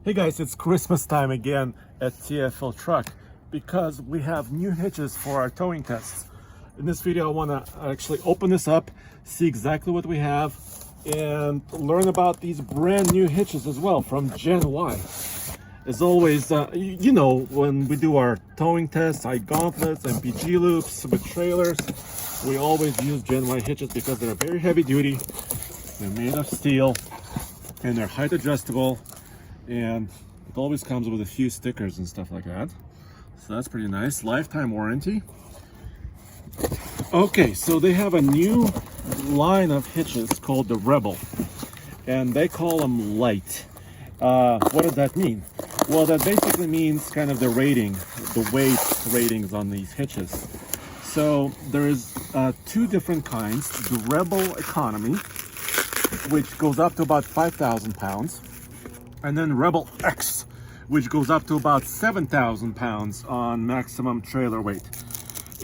Hey guys, it's Christmas time again at TFL Truck because we have new hitches for our towing tests. In this video, I want to actually open this up, see exactly what we have, and learn about these brand new hitches as well from GenY. As always, you know, when we do our towing tests, gauntlets, MPG loops with trailers, we always use GenY hitches because they're very heavy duty, they're made of steel, and they're height adjustable. And it always comes with a few stickers and stuff like that, so that's pretty nice. Lifetime warranty. Okay, so they have a new line of hitches called the Rebel, and they call them light. What does that mean? Well, that basically means kind of the rating, the weight ratings on these hitches. So there is two different kinds: the Rebel Economy, which goes up to about 5,000 pounds. And then Rebel X, which goes up to about 7,000 pounds on maximum trailer weight.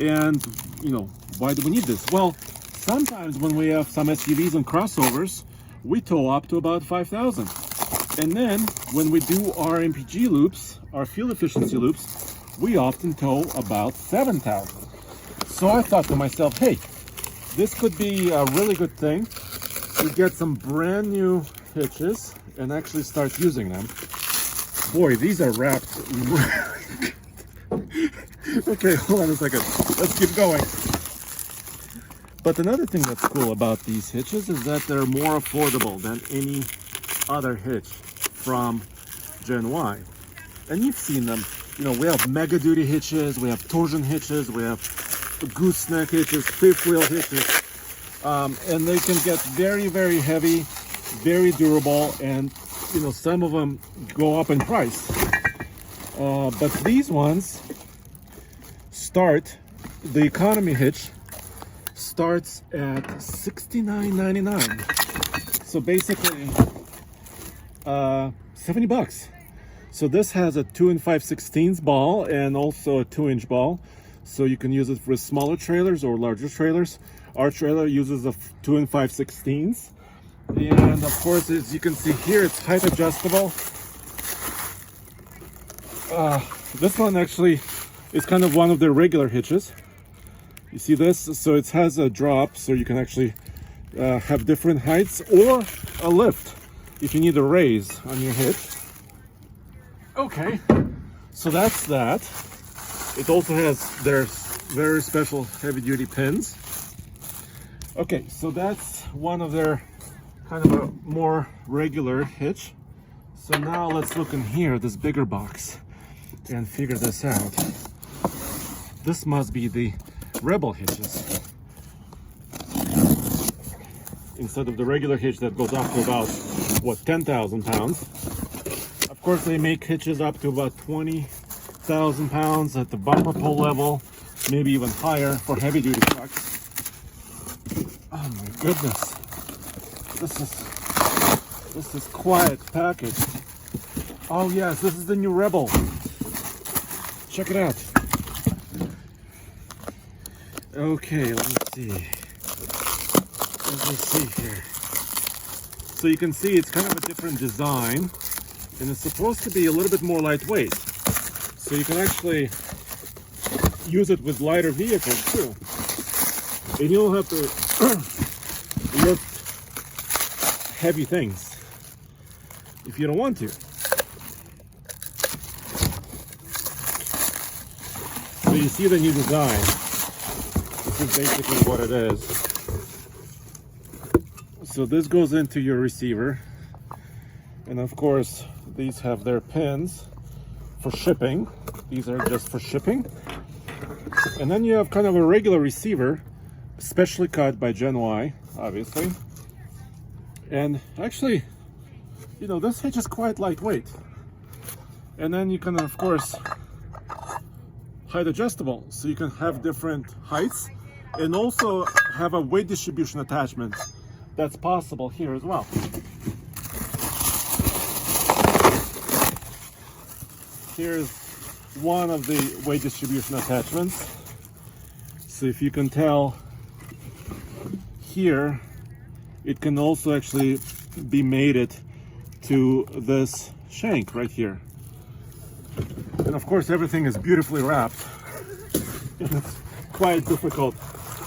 And, you know, why do we need this? Well, sometimes when we have some SUVs and crossovers, we tow up to about 5,000. And then when we do our MPG loops, our fuel efficiency loops, we often tow about 7,000. So I thought to myself, hey, this could be a really good thing to get some brand new hitches and actually start using them. Boy, these are wrapped. Okay, hold on a second. Let's keep going. But another thing that's cool about these hitches is that they're more affordable than any other hitch from GenY. And you've seen them. You know, we have mega duty hitches, we have torsion hitches, we have gooseneck hitches, fifth wheel hitches. And they can get very, very heavy, very durable, and you know, some of them go up in price. But these ones start, the economy hitch starts at $69.99. So basically, 70 bucks. So this has a 2 5/16 ball and also a 2-inch ball. So you can use it for smaller trailers or larger trailers. Our trailer uses a 2 5/16. And of course, as you can see here, it's height adjustable. This one actually is kind of one of the regular hitches. You see this? So it has a drop, so you can actually have different heights, or a lift if you need a raise on your hitch. Okay, so that's that. It also has their very special heavy duty pins. Okay, so that's one of their kind of a more regular hitch. So now let's look in here, this bigger box, and figure this out. This must be the Rebel hitches. Instead of the regular hitch that goes up to about, what, 10,000 pounds. Of course, they make hitches up to about 20,000 pounds at the bumper pull level, maybe even higher for heavy duty trucks. Oh my goodness. This is quite package. Oh yes, this is the new Rebel. Check it out. Okay, let me see here. So you can see it's kind of a different design, and it's supposed to be a little bit more lightweight. So you can actually use it with lighter vehicles too. And you don't have to lift heavy things if you don't want to. So you see the new design. This is basically what it is. So this goes into your receiver, and of course these have their pins for shipping. These are just for shipping. And then you have kind of a regular receiver, specially cut by GenY, obviously. And actually, you know, this hitch is quite lightweight. And then you can, of course, height adjustable, so you can have different heights, and also have a weight distribution attachment that's possible here as well. Here's one of the weight distribution attachments. So if you can tell here, it can also actually be mated to this shank right here. And of course, everything is beautifully wrapped. And it's quite difficult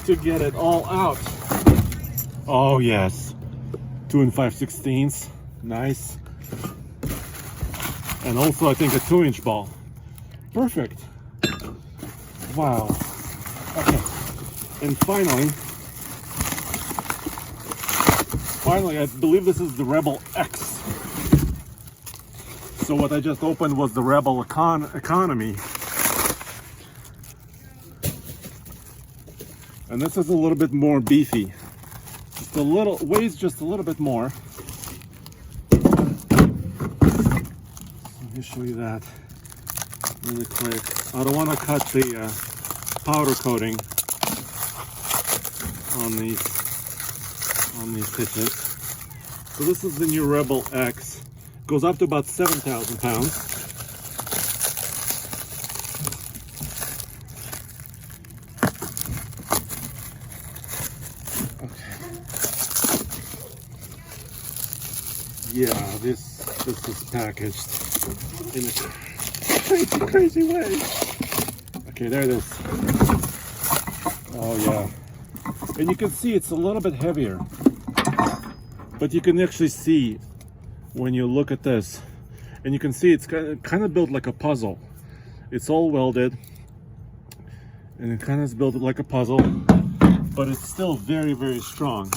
to get it all out. Oh yes, 2 5/16, nice. And also I think a 2-inch ball. Perfect. Wow. Okay. And finally, I believe this is the Rebel X. So what I just opened was the Rebel Economy. And this is a little bit more beefy. Just a little, weighs just a little bit more. Let me show you that really quick. I don't want to cut the powder coating on these hitches. So this is the new Rebel X. Goes up to about 7,000 pounds. Okay. Yeah, this is packaged in a crazy way. Okay, there it is. Oh yeah. And you can see it's a little bit heavier. But you can actually see when you look at this, and you can see it's kind of built like a puzzle. It's all welded, and it kind of is built like a puzzle, but it's still very, very strong.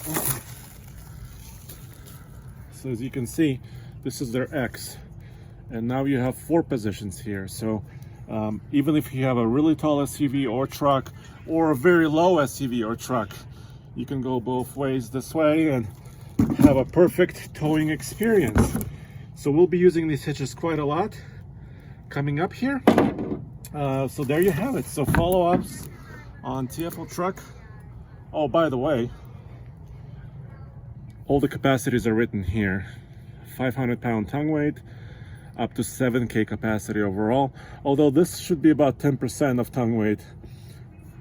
Okay. So as you can see, this is their X, and now you have 4 positions here. So even if you have a really tall SUV or truck, or a very low SUV or truck, you can go both ways this way and have a perfect towing experience. So we'll be using these hitches quite a lot coming up here. So there you have it. So follow-ups on TFL truck. Oh, by the way, all the capacities are written here. 500-pound tongue weight, up to 7K capacity overall, although this should be about 10% of tongue weight,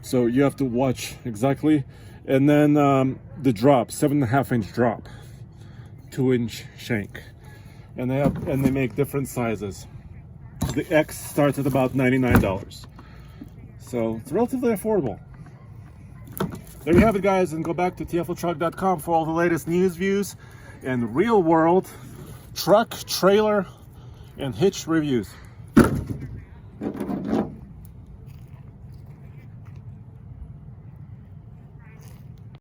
so you have to watch exactly. And then the drop, 7.5-inch drop, 2-inch shank, and they make different sizes. The X starts at about $99, so it's relatively affordable. There you have it, guys, and go back to tfltruck.com for all the latest news, views, and real world truck, trailer, and hitch reviews.